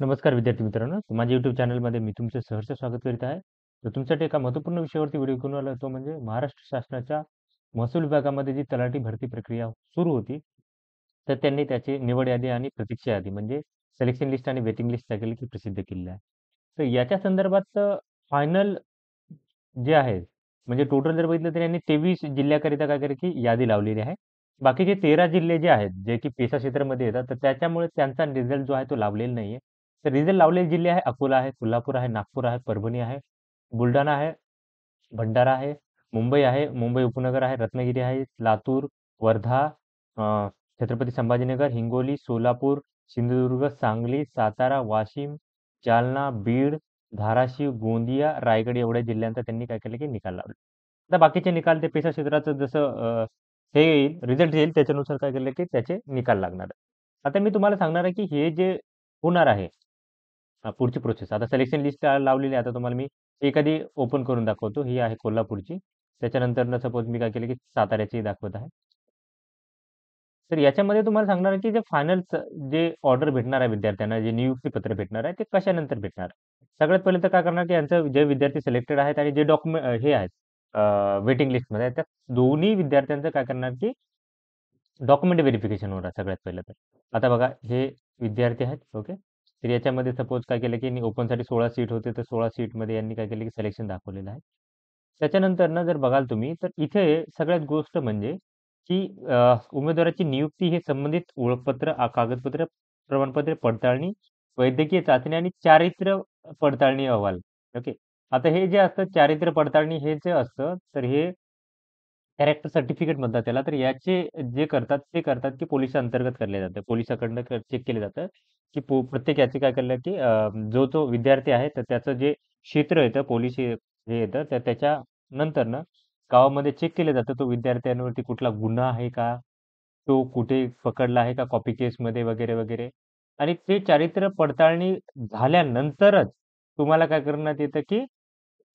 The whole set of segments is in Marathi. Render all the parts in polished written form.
नमस्कार विद्यार्थी मित्रांनो, माझ्या YouTube चॅनलमध्ये मी तुमचं सहर्ष स्वागत करीत आहे. तर तुमच्यासाठी एका महत्त्वपूर्ण विषयावरती व्हिडिओ घेऊन आलो तो म्हणजे महाराष्ट्र शासनाच्या महसूल विभागामध्ये जी तलाठी भरती प्रक्रिया सुरू होती, तर त्यांनी त्याची निवड यादी आणि प्रतीक्षा यादी म्हणजे सिलेक्शन लिस्ट आणि वेटिंग लिस्ट काय केली की प्रसिद्ध केलेली आहे. तर याच्या संदर्भात फायनल जे आहे, म्हणजे टोटल जर बघितलं तर यांनी 23 जिल्ह्याकरिता काय केलं की यादी लावलेली आहे. बाकीचे 13 जिल्हे जे आहेत, जे की पेसा क्षेत्रामध्ये येतात, तर त्याच्यामुळे त्यांचा रिझल्ट जो आहे तो लावलेला नाहीये. तर रिझल्ट लावलेले जिल्हे आहे अकोला आहे, कोल्हापूर आहे, नागपूर आहे, परभणी आहे, बुलढाणा आहे, भंडारा आहे, मुंबई आहे, मुंबई उपनगर आहे, रत्नागिरी आहे, लातूर, वर्धा, छत्रपती संभाजीनगर, हिंगोली, सोलापूर, सिंधुदुर्ग, सांगली, सातारा, वाशिम, जालना, बीड, धाराशिव, गोंदिया, रायगड एवढ्या जिल्ह्यांचा त्यांनी काय केलं की निकाल लावले. आता बाकीचे निकाल ते पेशा क्षेत्राचं जसं हे येईल, रिझल्ट येईल त्याच्यानुसार काय केलं की त्याचे निकाल लागणार आहे. आता मी तुम्हाला सांगणार आहे की हे जे होणार आहे पुढची प्रोसेस. आता सिलेक्शन लिस्ट लावलेली आहे. आता तुम्हाला मी एखादी ओपन करून दाखवतो. ही आहे कोल्हापूरची. त्याच्यानंतरनं सपोज मी काय केलं की साताऱ्याची दाखवत आहे. तर याच्यामध्ये तुम्हाला सांगणार आहे की जे फायनल जे ऑर्डर भेटणार आहे विद्यार्थ्यांना, जे नियुक्ती पत्र भेटणार आहे, ते कशानंतर भेटणार आहे? सगळ्यात पहिले तर काय करणार की यांचं जे विद्यार्थी सिलेक्टेड आहेत आणि जे डॉक्युमेंट हे आहेत वेटिंग लिस्टमध्ये आहेत, त्या दोन्ही विद्यार्थ्यांचं काय करणार की डॉक्युमेंट व्हेरिफिकेशन होणार सगळ्यात पहिलं तर. आता बघा हे विद्यार्थी आहेत, ओके. तर याच्यामध्ये सपोज काय केलं की ओपनसाठी 16 सीट होते, तर 16 सीटमध्ये यांनी काय केलं की सिलेक्शन दाखवलेलं आहे. त्याच्यानंतर ना जर बघाल तुम्ही, तर इथे सगळ्यात गोष्ट म्हणजे की उमेदवाराची नियुक्ती हे संबंधित ओळखपत्र, कागदपत्र, प्रमाणपत्र पडताळणी, वैद्यकीय चाचणी आणि चारित्र्य पडताळणी अहवाल. ओके. आता हे जे असतं चारित्र्य पडताळणी हे जे असतं, तर हे कॅरेक्टर सर्टिफिकेट म्हणतात त्याला. तर याचे जे करतात ते करतात की पोलिसांतर्गत केले जातं. पोलिसाकडनं चेक केलं जातं की प्रत्येक याचे काय केलं की जो तो विद्यार्थी आहे तर त्याचं जे क्षेत्र येतं पोलिस हे येतं तर त्याच्यानंतर ना गावामध्ये चेक केलं जातं तो विद्यार्थ्यांवरती कुठला गुन्हा आहे का? तो कुठे पकडला आहे का कॉपी केसमध्ये वगैरे, वगैरे. आणि ते चारित्र्य पडताळणी झाल्यानंतरच तुम्हाला काय करण्यात येतं की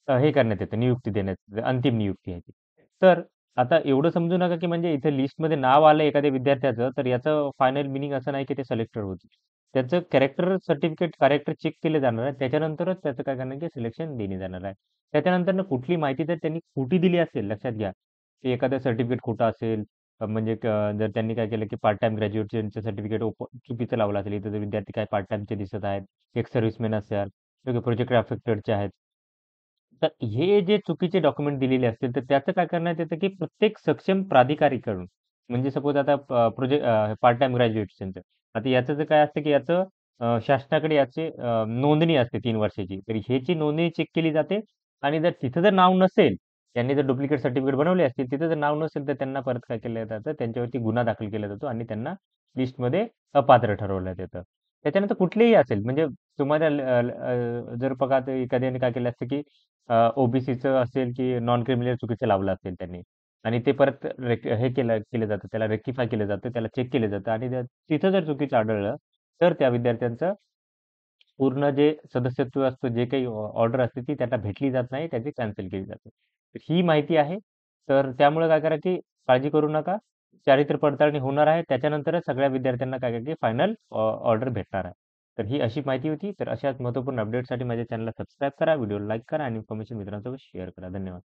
हे करण्यात येतं, नियुक्ती देण्यात येते, अंतिम नियुक्ती आहे ती. तर आता एवढं समजू नका, की म्हणजे इथे लिस्टमध्ये नाव आलं एखाद्या विद्यार्थ्याचं, तर याचं फायनल मीनिंग असं नाही, की ते सिलेक्टेड होतील. त्याचं कॅरेक्टर सर्टिफिकेट, कॅरेक्टर चेक केले जाणार आहे. त्याच्यानंतरच त्याचं काय करणार, की सिलेक्शन देणे जाणार आहे. त्याच्यानंतरनं कुठली माहिती जर त्यांनी खोटी दिली असेल, लक्षात घ्या, की एखादं सर्टिफिकेट खोटं असेल, म्हणजे जर त्यांनी काय केलं, की पार्ट टाईम ग्रॅज्युएटचं सर्टिफिकेट चुकीचं लावलं असेल, इथं जर विद्यार्थी काय पार्ट टाईमचे दिसत आहेत, एक सर्व्हिसमॅन असेल, प्रोजेक्ट अफेक्टेडचे आहेत. तर हे जे चुकीचे डॉक्युमेंट दिलेले असतील, तर त्याचं काय करण्यात येतं, की प्रत्येक सक्षम प्राधिकारीकडून म्हणजे सपोज आता पार्ट टाईम ग्रॅज्युएट्सचं. आता याचं जे काय असतं, की याचं शासनाकडे याची नोंदणी असते 3 वर्षाची. तर ह्याची नोंदणी चेक केली जाते आणि जर तिथं जर नाव नसेल, त्यांनी जर डुप्लिकेट सर्टिफिकेट बनवले असतील, तिथं जर नाव नसेल, तर त्यांना परत काय केलं जातं, त्यांच्यावरती गुन्हा दाखल केला जातो आणि त्यांना लिस्टमध्ये अपात्र ठरवण्यात येतं. त्याच्यानंतर कुठलेही असेल म्हणजे तुम्हाला जर बघा तर एखाद्याने काय केलं असतं, की ओबीसीचं असेल, की नॉन क्रिमिनल चुकीचं लावलं असेल त्यांनी आणि ते परत हे केलं केलं जातं, त्याला रेक्टिफाय केलं जातं, त्याला चेक केलं जातं आणि तिथं जर चुकीचं आढळलं, तर त्या विद्यार्थ्यांचं पूर्ण जे सदस्यत्व असतं, जे काही ऑर्डर असते, ती त्यांना भेटली जात नाही, त्याची कॅन्सल केली जाते. तर ही माहिती आहे. तर त्यामुळे काय करा, की काळजी करू नका. चारित्र्य पडताळणी होणार आहे. त्याच्यानंतरच सगळ्या विद्यार्थ्यांना काय करा, की फायनल ऑर्डर भेटणार आहे. तर ही अशी माहिती होती. तर अशाच महत्त्वपूर्ण अपडेटसाठी माझ्या चॅनलला सबस्क्राईब करा, व्हिडिओला लाईक करा आणि इन्फॉर्मेशन मित्रांसोबत शेअर करा. धन्यवाद.